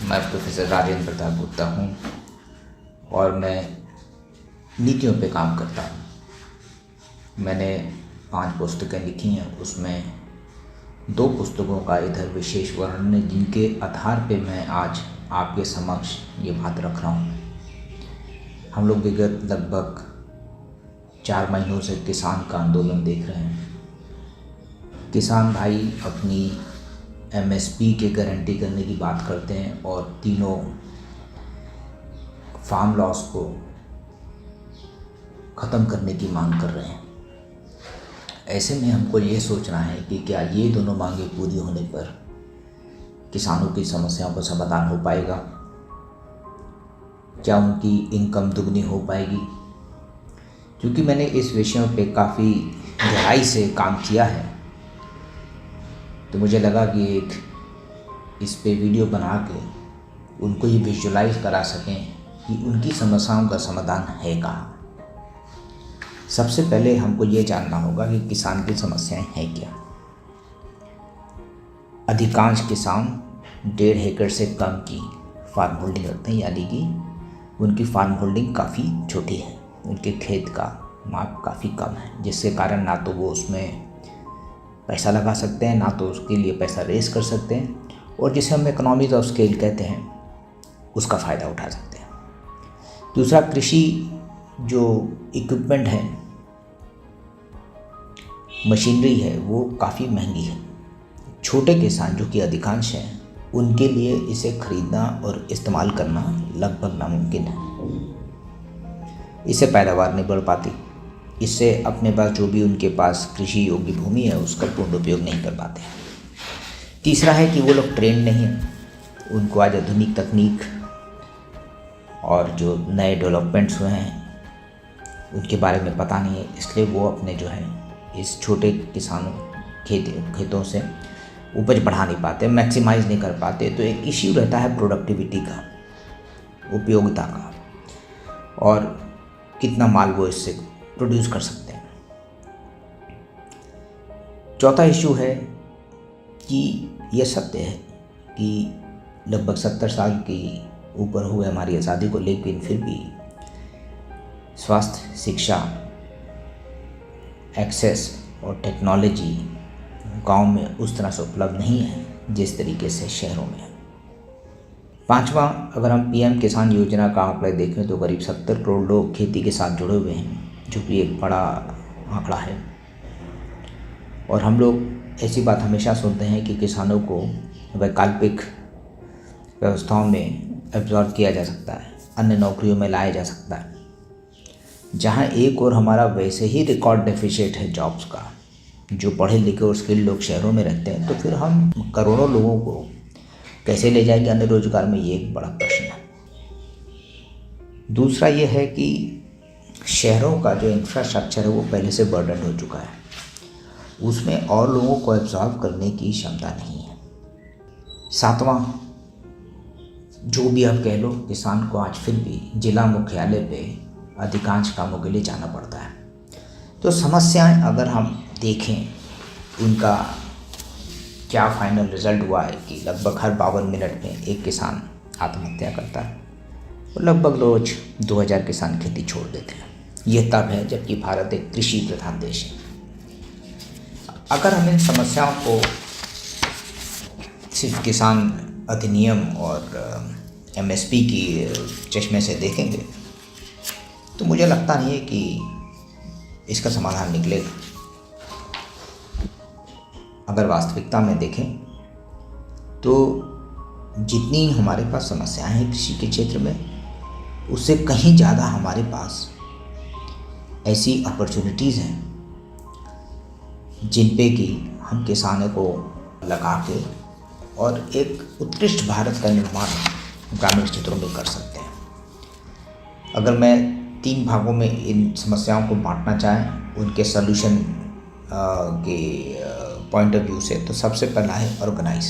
मैं प्रोफेसर राजेंद्र प्रताप गुप्ता हूँ और मैं नीतियों पे काम करता हूँ। मैंने 5 पुस्तकें लिखी हैं, उसमें 2 पुस्तकों का इधर विशेष वर्णन है जिनके आधार पे मैं आज आपके समक्ष ये बात रख रहा हूँ। हम लोग विगत लगभग 4 महीनों से किसान का आंदोलन देख रहे हैं। किसान भाई अपनी एमएसपी के गारंटी करने की बात करते हैं और तीनों फार्म लॉस को ख़त्म करने की मांग कर रहे हैं। ऐसे में हमको ये सोचना है कि क्या ये दोनों मांगें पूरी होने पर किसानों की समस्याओं का समाधान हो पाएगा, क्या उनकी इनकम दुगनी हो पाएगी। क्योंकि मैंने इस विषयों पे काफ़ी गहराई से काम किया है, तो मुझे लगा कि एक इस पे वीडियो बना के उनको ये विजुलाइज करा सकें कि उनकी समस्याओं का समाधान है कहाँ। सबसे पहले हमको ये जानना होगा कि किसान की समस्याएं हैं क्या। अधिकांश किसान 1.5 एकड़ से कम की फार्म होल्डिंग रखते हैं, यानी कि उनकी फार्म होल्डिंग काफ़ी छोटी है, उनके खेत का माप काफ़ी कम है, जिसके कारण ना तो वो उसमें पैसा लगा सकते हैं, ना तो उसके लिए पैसा रेस कर सकते हैं, और जिसे हम इकोनॉमीज ऑफ स्केल कहते हैं उसका फ़ायदा उठा सकते हैं। दूसरा, कृषि जो इक्विपमेंट है, मशीनरी है, वो काफ़ी महंगी है। छोटे किसान जो कि अधिकांश हैं, उनके लिए इसे खरीदना और इस्तेमाल करना लगभग नामुमकिन है। इससे पैदावार नहीं बढ़ पाती, इससे अपने पास जो भी उनके पास कृषि योग्य भूमि है उसका पूर्ण उपयोग नहीं कर पाते। तीसरा है कि वो लोग ट्रेंड नहीं हैं, उनको आज आधुनिक तकनीक और जो नए डेवलपमेंट्स हुए हैं उनके बारे में पता नहीं है, इसलिए वो अपने जो है इस छोटे किसानों खेतों से उपज बढ़ा नहीं पाते, मैक्सिमाइज़ नहीं कर पाते। तो एक इश्यू रहता है प्रोडक्टिविटी का, उपयोगिता का, और कितना माल वो इससे प्रोड्यूस कर सकते हैं। चौथा इशू है कि यह सत्य है कि लगभग 70 साल की ऊपर हुए हमारी आज़ादी को, लेकिन फिर भी स्वास्थ्य, शिक्षा, एक्सेस और टेक्नोलॉजी गांव में उस तरह से उपलब्ध नहीं है जिस तरीके से शहरों में है। 5वां, अगर हम पीएम किसान योजना का आंकड़ा देखें तो करीब 70 करोड़ लोग खेती के साथ जुड़े हुए हैं, जो कि एक बड़ा आंकड़ा है। और हम लोग ऐसी बात हमेशा सुनते हैं कि किसानों को वैकल्पिक व्यवस्थाओं में एब्जॉर्ब किया जा सकता है, अन्य नौकरियों में लाया जा सकता है। जहां एक और हमारा वैसे ही रिकॉर्ड डेफिसिट है जॉब्स का, जो पढ़े लिखे और स्किल्ड लोग शहरों में रहते हैं, तो फिर हम करोड़ों लोगों को कैसे ले जाएंगे अन्य रोजगार में, ये एक बड़ा प्रश्न है। दूसरा ये है कि शहरों का जो इंफ्रास्ट्रक्चर है वो पहले से बर्डन हो चुका है, उसमें और लोगों को एब्जॉर्ब करने की क्षमता नहीं है। 7वां, जो भी आप कह लो, किसान को आज फिर भी जिला मुख्यालय पे अधिकांश कामों के लिए जाना पड़ता है। तो समस्याएं अगर हम देखें, उनका क्या फाइनल रिजल्ट हुआ है कि लगभग हर 52 मिनट में एक किसान आत्महत्या करता है और लगभग रोज 2000 किसान खेती छोड़ देते हैं। यह तब है जबकि भारत एक कृषि प्रधान देश है। अगर हम इन समस्याओं को सिर्फ किसान अधिनियम और एमएसपी की चश्मे से देखेंगे तो मुझे लगता नहीं है कि इसका समाधान निकलेगा। अगर वास्तविकता में देखें तो जितनी हमारे पास समस्याएं हैं कृषि के क्षेत्र में, उससे कहीं ज़्यादा हमारे पास ऐसी अपॉर्चुनिटीज़ हैं जिन पे कि हम किसानों को लगा के और एक उत्कृष्ट भारत का निर्माण ग्रामीण क्षेत्रों में कर सकते हैं। अगर मैं 3 भागों में इन समस्याओं को बांटना चाहें उनके सॉल्यूशन के पॉइंट ऑफ व्यू से, तो सबसे पहला है ऑर्गेनाइज,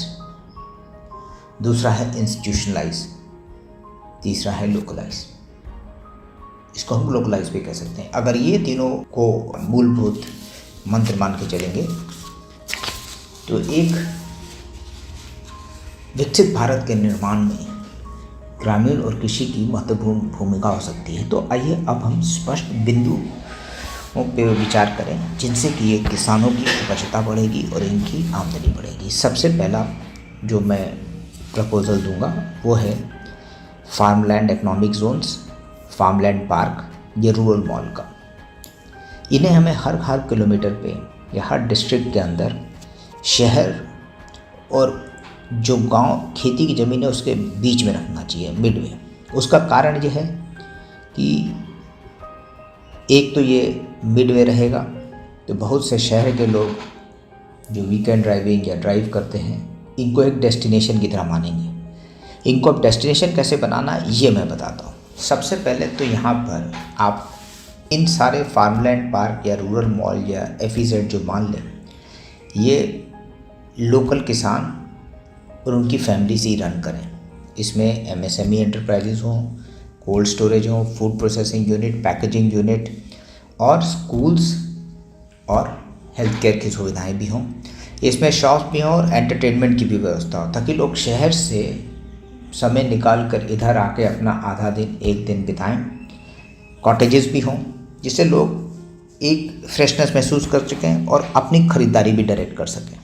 दूसरा है इंस्टीट्यूशनलाइज, तीसरा है लोकलाइज। इसको हम ग्लोबलाइज भी कह सकते हैं। अगर ये तीनों को मूलभूत मंत्र मान के चलेंगे तो एक विकसित भारत के निर्माण में ग्रामीण और कृषि की महत्वपूर्ण भूमिका हो सकती है। तो आइए अब हम स्पष्ट बिंदुओं पे विचार करें जिनसे कि ये किसानों की उपजता बढ़ेगी और इनकी आमदनी बढ़ेगी। सबसे पहला जो मैं प्रपोजल दूंगा वो है farmland economic zones, farmland park या रूरल मॉल का। इन्हें हमें हर किलोमीटर पे या हर डिस्ट्रिक्ट के अंदर शहर और जो गांव खेती की ज़मीन है उसके बीच में रखना चाहिए, मिडवे। उसका कारण यह है कि एक तो ये मिडवे रहेगा तो बहुत से शहर के लोग जो वीकेंड ड्राइविंग या ड्राइव करते हैं इनको एक डेस्टिनेशन की तरह मानेंगे। इनको अब डेस्टिनेशन कैसे बनाना ये मैं बताता हूँ। सबसे पहले तो यहाँ पर आप इन सारे फार्मलैंड पार्क या रूरल मॉल या एफईजेड जो मान लें, ये लोकल किसान और उनकी फैमिली से ही रन करें। इसमें एमएसएमई एंटरप्राइजेज हों, कोल्ड स्टोरेज हों, food processing unit, packaging unit और स्कूल्स और हेल्थ केयर की सुविधाएं भी हों। इसमें शॉप्स भी हों और एंटरटेनमेंट की भी व्यवस्था हो, ताकि लोग शहर से समय निकाल कर इधर आके अपना आधा दिन एक दिन बिताएं। कॉटेजेस भी हों जिससे लोग एक फ्रेशनेस महसूस कर सकें और अपनी ख़रीदारी भी डायरेक्ट कर सकें।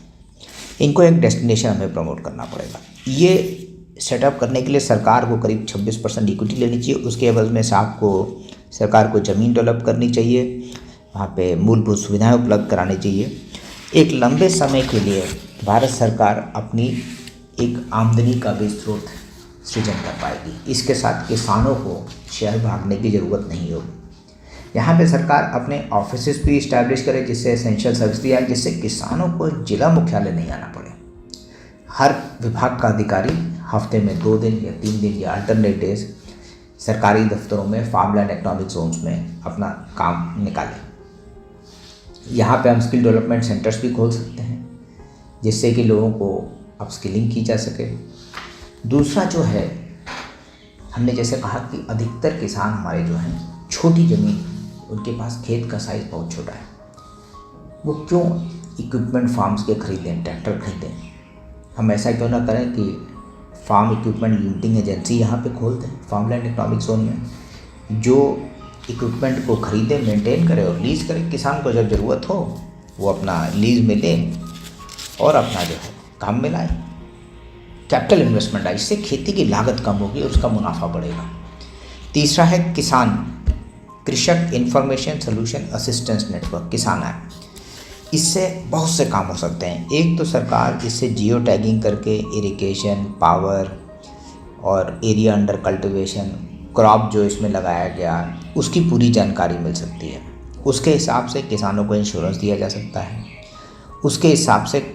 इनको एक डेस्टिनेशन हमें प्रमोट करना पड़ेगा। ये सेटअप करने के लिए सरकार को करीब 26% इक्विटी लेनी चाहिए। उसके एवज में सरकार को ज़मीन डेवलप करनी चाहिए, वहाँ पे मूलभूत सुविधाएं उपलब्ध करानी चाहिए। एक लंबे समय के लिए भारत सरकार अपनी एक आमदनी का भी स्रोत सृजन कर पाएगी। इसके साथ किसानों को शहर भागने की ज़रूरत नहीं होगी। यहाँ पे सरकार अपने ऑफिसेस भी इस्टेब्लिश करे जिससे एसेंशियल सर्विस दिया, जिससे किसानों को जिला मुख्यालय नहीं आना पड़े। हर विभाग का अधिकारी हफ्ते में 2 दिन या 3 दिन या अल्टरनेट डेज सरकारी दफ्तरों में फार्मलैंड इकोनॉमिक जोन्स में अपना काम निकालें। यहाँ पे हम स्किल डेवलपमेंट सेंटर्स भी खोल सकते हैं जिससे कि लोगों को अपस्किलिंग की जा सके। दूसरा जो है, हमने जैसे कहा कि अधिकतर किसान हमारे जो हैं छोटी ज़मीन, उनके पास खेत का साइज़ बहुत छोटा है, वो क्यों इक्विपमेंट फार्म्स के खरीदें, ट्रैक्टर खरीदें। हम ऐसा क्यों ना करें कि फार्म इक्विपमेंट लीजिंग एजेंसी यहाँ पे खोल दें फार्मलैंड इकोनॉमिक जोन में, जो इक्विपमेंट को खरीदे, मेंटेन करे और लीज करे। किसान को जब ज़रूरत हो वो अपना लीज में ले और अपना जो है काम में लाए। कैपिटल इन्वेस्टमेंट आए, इससे खेती की लागत कम होगी और उसका मुनाफा बढ़ेगा। तीसरा है कृषक इंफॉर्मेशन सोल्यूशन असिस्टेंस नेटवर्क, किसान ऐप। इससे बहुत से काम हो सकते हैं। एक तो सरकार इससे जियो टैगिंग करके इरिगेशन, पावर और एरिया अंडर कल्टीवेशन, क्रॉप जो इसमें लगाया गया उसकी पूरी जानकारी मिल सकती है। उसके हिसाब से किसानों को इंश्योरेंस दिया जा सकता है। उसके हिसाब से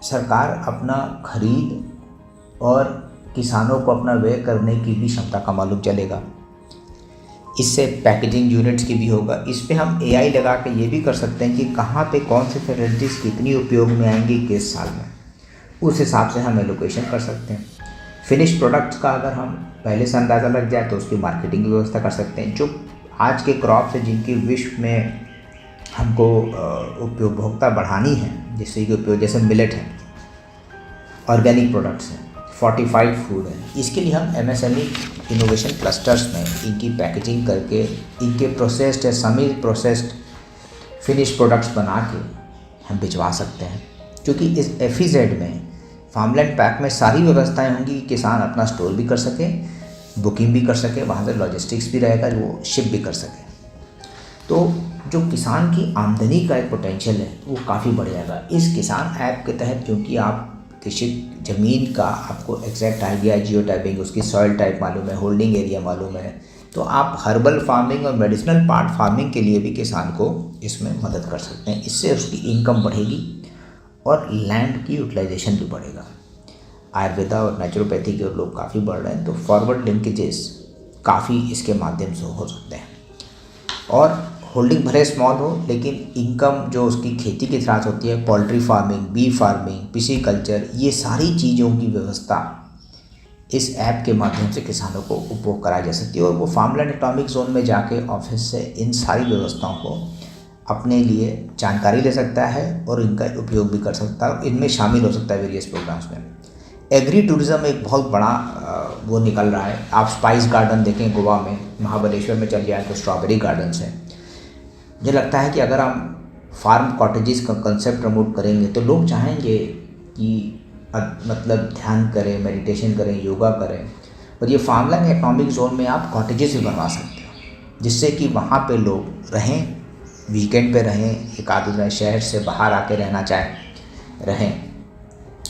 सरकार अपना खरीद और किसानों को अपना व्यय करने की भी क्षमता का मालूम चलेगा। इससे पैकेजिंग यूनिट्स की भी होगा। इस पे हम एआई लगा के ये भी कर सकते हैं कि कहाँ पे कौन सी फैसिलिटीज़ कितनी उपयोग में आएंगी किस साल में, उस हिसाब से हम एलोकेशन कर सकते हैं। फिनिश प्रोडक्ट्स का अगर हम पहले से अंदाज़ा लग जाए तो उसकी मार्केटिंग की व्यवस्था कर सकते हैं। जो आज के क्रॉप्स है जिनकी विश्व में हमको उपभोक्ता बढ़ानी है, जिससे कि उपयोग, जैसे मिलेट है, ऑर्गेनिक प्रोडक्ट्स हैं, फोर्टिफाइड फूड है, इसके लिए हम एमएसएमई इनोवेशन क्लस्टर्स में इनकी पैकेजिंग करके इनके प्रोसेस्ड या सेमी प्रोसेस्ड फिनिश प्रोडक्ट्स बना के हम भिजवा सकते हैं। क्योंकि इस एफईजेड में फार्मलैंड पैक में सारी व्यवस्थाएं होंगी कि किसान अपना स्टोर भी कर सके, बुकिंग भी कर सके, वहाँ से लॉजिस्टिक्स भी रहेगा, वो शिप भी कर सके। तो जो किसान की आमदनी का एक पोटेंशियल है वो काफ़ी बढ़ जाएगा इस किसान ऐप के तहत। क्योंकि आप कृषि ज़मीन का आपको एग्जैक्ट आइडिया है, जियो टाइपिंग, उसकी सॉइल टाइप मालूम है, होल्डिंग एरिया मालूम है, तो आप हर्बल फार्मिंग और मेडिसिनल प्लांट फार्मिंग के लिए भी किसान को इसमें मदद कर सकते हैं। इससे उसकी इनकम बढ़ेगी और लैंड की यूटिलाइजेशन भी बढ़ेगा। आयुर्वेदा और नेचुरोपैथी के लोग काफ़ी बढ़ रहे हैं, तो फॉरवर्ड लिंकेजेस काफ़ी इसके माध्यम से हो सकते हैं। और होल्डिंग भले स्मॉल हो लेकिन इनकम जो उसकी खेती के साथ होती है, poultry farming, bee farming, pisciculture, ये सारी चीज़ों की व्यवस्था इस ऐप के माध्यम से किसानों को उपभोग कराई जा सकती है। और वो फार्मलैंड इकोनॉमिक जोन में जाके ऑफिस से इन सारी व्यवस्थाओं को अपने लिए जानकारी ले सकता है और इनका उपयोग भी कर सकता है, इनमें शामिल हो सकता है वेरियस प्रोग्राम्स में। एग्री टूरिज़्म एक बहुत बड़ा वो निकल रहा है। आप स्पाइस गार्डन देखें गोवा में, महाबलेश्वर में चल जाए तो स्ट्रॉबेरी गार्डन्स हैं। मुझे लगता है कि अगर हम फार्म कॉटेजेस का कंसेप्ट प्रमोट करेंगे तो लोग चाहेंगे कि मतलब ध्यान करें, मेडिटेशन करें, योगा करें। और ये फार्मलैंड इकोनॉमिक जोन में आप कॉटेजेस भी बनवा सकते हो, जिससे कि वहाँ पे लोग रहें, वीकेंड पे रहें, एक आध दिन शहर से बाहर आके रहना चाहें रहें,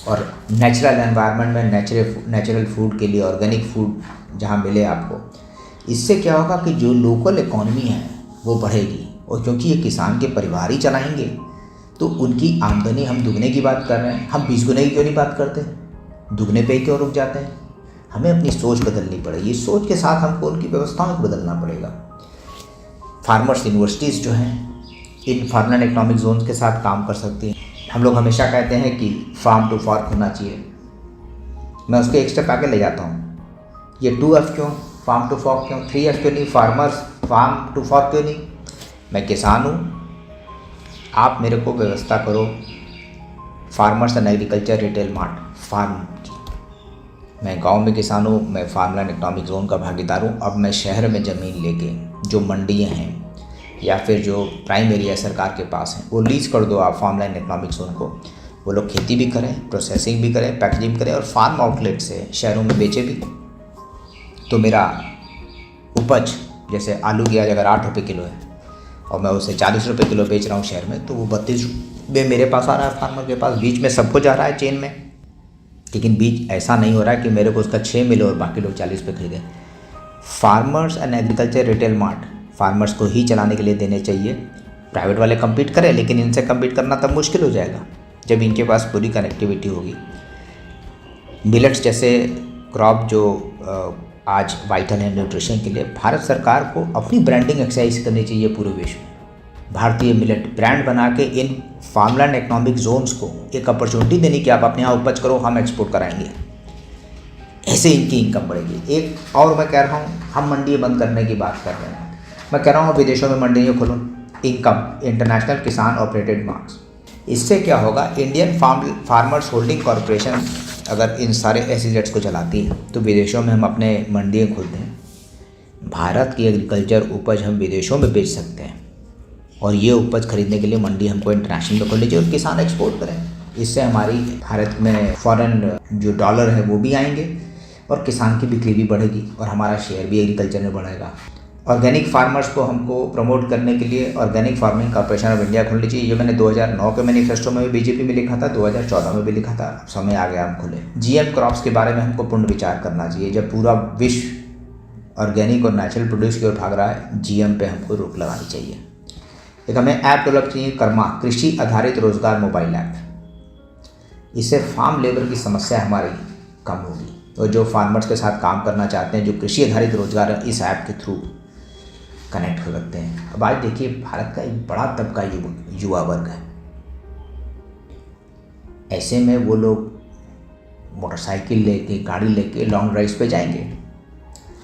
और नेचुरल एनवायरनमेंट में नेचुरल फूड के लिए ऑर्गेनिक फूड जहाँ मिले आपको। इससे क्या होगा कि जो लोकल इकॉनमी है वो बढ़ेगी, और क्योंकि ये किसान के परिवार ही चलाएंगे तो उनकी आमदनी, हम दुगने की बात कर रहे हैं, हम 20 गुने की क्यों नहीं बात करते, दुगने पे क्यों रुक जाते हैं। हमें अपनी सोच बदलनी पड़ेगी। इस सोच के साथ हमको उनकी व्यवस्थाओं को बदलना पड़ेगा। फार्मर्स यूनिवर्सिटीज़ जो हैं इन फार्मलैंड इकोनॉमिक जोन्स के साथ काम कर सकती हैं। हम लोग हमेशा कहते हैं कि फार्म टू फॉर्क होना चाहिए, मैं उसको एक स्टेप आगे ले जाता हूँ। ये 2F क्यों, फार्म टू फॉर्क क्यों, 3F क्यों नहीं, फार्मर्स फार्म टू फॉर्क क्यों नहीं। मैं किसान हूँ, आप मेरे को व्यवस्था करो farmers and agriculture retail mart farm की। मैं गांव में किसान हूँ, मैं फार्मलैंड इकोनॉमिक जोन का भागीदार हूँ। अब मैं शहर में ज़मीन लेके, जो मंडियाँ हैं या फिर जो प्राइम एरिया सरकार के पास हैं, वो लीज कर दो आप फार्मलैंड इकोनॉमिक जोन को। वो लोग खेती भी करें, प्रोसेसिंग भी करें, पैकेजिंग करें, और फार्म आउटलेट से शहरों में बेचे भी। तो मेरा उपज, जैसे आलू की आज अगर 8 रुपये किलो है और मैं उसे 40 रुपये किलो बेच रहा हूँ शहर में, तो वो 32 रुपये मेरे पास आ रहा है, फार्मर के पास। बीच में सबको जा रहा है चेन में, लेकिन बीच ऐसा नहीं हो रहा है कि मेरे को उसका 6 मिले और बाकी लोग 40 पे खरीदें। Farmers and agriculture retail mart farmers को ही चलाने के लिए देने चाहिए। प्राइवेट वाले कम्पीट करें, लेकिन इनसे कम्पीट करना तब मुश्किल हो जाएगा जब इनके पास पूरी कनेक्टिविटी होगी। मिलेट्स जैसे क्रॉप जो आज वाइटल है न्यूट्रिशन के लिए, भारत सरकार को अपनी ब्रांडिंग एक्सरसाइज करनी चाहिए पूरे विश्व में। भारतीय मिलेट ब्रांड बना के इन फार्मलैंड इकोनॉमिक जोन्स को एक अपॉर्चुनिटी देनी कि आप अपने यहाँ उपज करो, हम एक्सपोर्ट कराएंगे। ऐसे इनकी इनकम बढ़ेगी। एक और मैं कह रहा हूँ, हम मंडी बंद करने की बात कर रहे हैं, मैं कह रहा हूँ विदेशों में मंडियाँ खोलो। इनकम इंटरनेशनल किसान ऑपरेटेड मार्क्स, इससे क्या होगा, इंडियन फार्मर्स होल्डिंग कॉरपोरेशन अगर इन सारे एसईजेड्स को चलाती है तो विदेशों में हम अपने मंडियाँ खोलते हैं। भारत की एग्रीकल्चर उपज हम विदेशों में बेच सकते हैं, और ये उपज खरीदने के लिए मंडी हमको इंटरनेशनल में खोल लीजिए और किसान एक्सपोर्ट करें। इससे हमारी भारत में फॉरेन जो डॉलर है वो भी आएंगे, और किसान की बिक्री भी बढ़ेगी, और हमारा शेयर भी एग्रीकल्चर में बढ़ेगा। ऑर्गेनिक फार्मर्स को हमको प्रमोट करने के लिए organic farming corporation of India खोलनी चाहिए। ये मैंने 2009 के मैनिफेस्टो में भी बीजेपी में लिखा था, 2014 में भी लिखा था। समय आ गया हम खोले। जीएम क्रॉप्स के बारे में हमको पूर्ण विचार करना चाहिए। जब पूरा विश्व ऑर्गेनिक और नेचुरल प्रोड्यूस की ओर भाग रहा है, जीएम पे हमको रोक लगानी चाहिए। एक हमें ऐप डेवलप चाहिए, कर्मा कृषि आधारित रोजगार मोबाइल ऐप। इससे फार्म लेबर की समस्या हमारी कम होगी, और जो फार्मर्स के साथ काम करना चाहते हैं, जो कृषि आधारित रोजगार है, इस ऐप के थ्रू कनेक्ट हो सकते हैं। अब आज देखिए, भारत का एक बड़ा तबका युवा वर्ग है। ऐसे में वो लोग मोटरसाइकिल लेके, गाड़ी लेके लॉन्ग ड्राइव्स पे जाएंगे।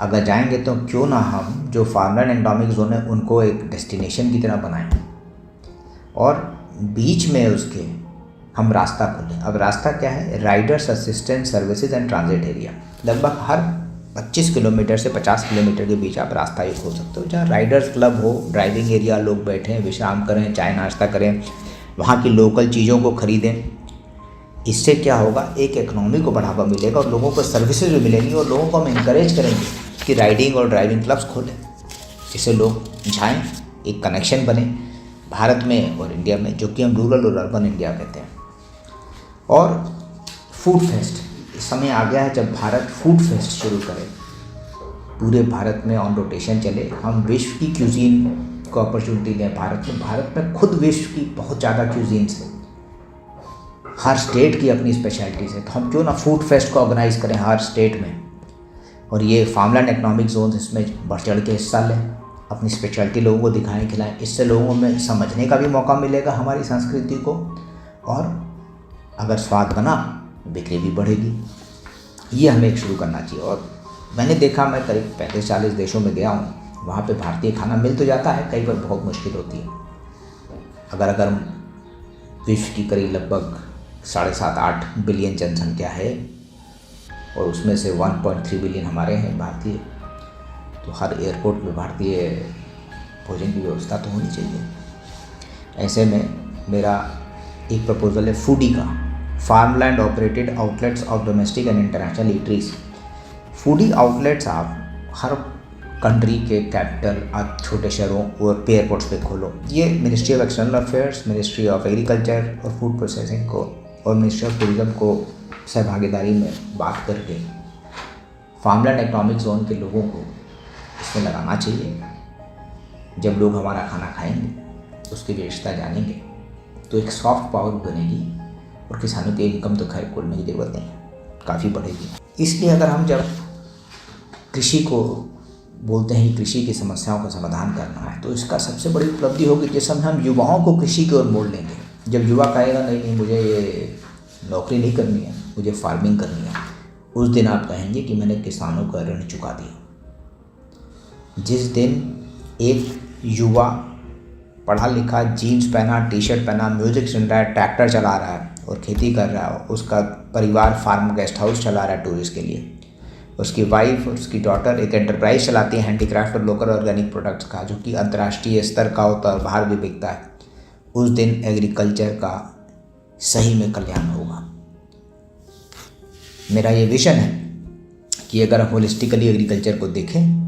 अगर जाएंगे तो क्यों ना हम जो फार्मलैंड इकोनॉमिक जोन है उनको एक डेस्टिनेशन की तरह बनाएं, और बीच में उसके हम रास्ता खोलें। अब रास्ता क्या है, Riders assistant services and transit area. लगभग हर 25 किलोमीटर से 50 किलोमीटर के बीच आप रास्ता ये खोल सकते हो, जहाँ राइडर्स क्लब हो, ड्राइविंग एरिया, लोग बैठें, विश्राम करें, चाय नाश्ता करें, वहाँ की लोकल चीज़ों को खरीदें। इससे क्या होगा, एक इकोनॉमी को बढ़ावा मिलेगा और लोगों को सर्विसेज भी मिलेंगी, और लोगों को हम इंकरेज करेंगे कि राइडिंग और ड्राइविंग क्लब्स खोलें। इससे लोग जाएँ, एक कनेक्शन बने भारत में और इंडिया में, जो कि हम रूरल और अर्बन इंडिया कहते हैं। और फूड फेस्ट, समय आ गया है जब भारत फूड फेस्ट शुरू करे, पूरे भारत में ऑन रोटेशन चले, हम विश्व की क्यूजीन को अपॉर्चुनिटी दें। भारत में खुद विश्व की बहुत ज़्यादा क्यूजीन्स है, हर स्टेट की अपनी स्पेशलिटीज़ है, तो हम क्यों ना फूड फेस्ट को ऑर्गेनाइज करें हर स्टेट में, और ये फार्मलैंड इकोनॉमिक जोन इसमें बढ़ चढ़ के हिस्सा लें, अपनी स्पेशलिटी लोगों को दिखाएं, खिलाएं। इससे लोगों में समझने का भी मौका मिलेगा हमारी संस्कृति को, और अगर स्वाद बना बिक्री भी बढ़ेगी। ये हमें एक शुरू करना चाहिए। और मैंने देखा, मैं करीब 35-40 देशों में गया हूँ, वहाँ पे भारतीय खाना मिल तो जाता है, कई बार बहुत मुश्किल होती है। अगर विश्व की करीब लगभग 7.5-8 बिलियन जनसंख्या है, और उसमें से 1.3 बिलियन हमारे हैं भारतीय। तो हर एयरपोर्ट में भारतीय भोजन की व्यवस्था तो होनी चाहिए। ऐसे में मेरा एक प्रपोजल है फूडी का, farmland operated outlets of domestic and international eateries. Foodie outlets आप हर कंट्री के कैपिटल, आप छोटे शहरों और एयरपोर्ट्स पे खोलो। ये ministry of external affairs, ministry of agriculture और फूड प्रोसेसिंग को और मिनिस्ट्री ऑफ टूरिज्म को सहभागीदारी में बात करके फार्मलैंड इकोनॉमिक जोन के लोगों को इसमें लगाना चाहिए। जब लोग हमारा खाना खाएंगे, उसकी विशेषता जानेंगे, तो एक सॉफ्ट पावर बनेगी और किसानों की इनकम तो खैर खोलने की ज़रूरत नहीं, काफ़ी बढ़ेगी। इसलिए अगर हम जब कृषि को बोलते हैं कि कृषि की समस्याओं का समाधान करना है, तो इसका सबसे बड़ी उपलब्धि होगी जिस समय हम युवाओं को कृषि की ओर मोड़ लेंगे। जब युवा कहेगा नहीं मुझे ये नौकरी नहीं करनी है, मुझे फार्मिंग करनी है, उस दिन आप कहेंगे कि मैंने किसानों का ऋण चुका दिया। जिस दिन एक युवा पढ़ा लिखा, जीन्स पहना, टी शर्ट पहना, म्यूज़िक सुन रहा है, ट्रैक्टर चला रहा है और खेती कर रहा है, उसका परिवार फार्म गेस्ट हाउस चला रहा है टूरिस्ट के लिए, उसकी वाइफ और उसकी डॉटर एक एंटरप्राइज चलाती है हैंडीक्राफ्ट और लोकल ऑर्गेनिक प्रोडक्ट्स का, जो कि अंतर्राष्ट्रीय स्तर का होता है और बाहर भी बिकता है, उस दिन एग्रीकल्चर का सही में कल्याण होगा। मेरा ये विजन है कि अगर हम होलिस्टिकली एग्रीकल्चर को देखें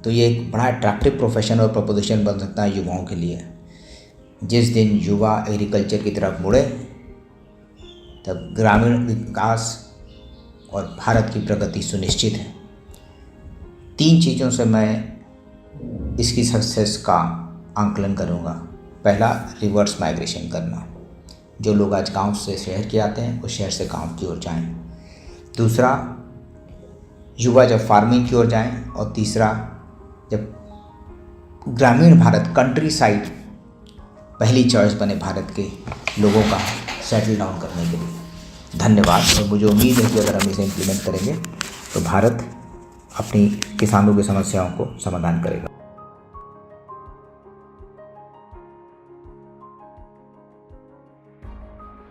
तो ये एक बड़ा अट्रैक्टिव प्रोफेशन और प्रपोजिशन बन सकता है युवाओं के लिए। जिस दिन युवा एग्रीकल्चर की तरफ मुड़े, तब ग्रामीण विकास और भारत की प्रगति सुनिश्चित है। 3 चीज़ों से मैं इसकी सक्सेस का आंकलन करूँगा। पहला, रिवर्स माइग्रेशन करना, जो लोग आज गांव से शहर के आते हैं वो शहर से गांव की ओर जाएं। दूसरा, युवा जब फार्मिंग की ओर जाएं। और तीसरा, जब ग्रामीण भारत, कंट्री साइड पहली चॉइस बने भारत के लोगों का सेटल डाउन करने के लिए। धन्यवाद। और मुझे उम्मीद है कि अगर हम इसे इम्प्लीमेंट करेंगे तो भारत अपनी किसानों की समस्याओं को समाधान करेगा।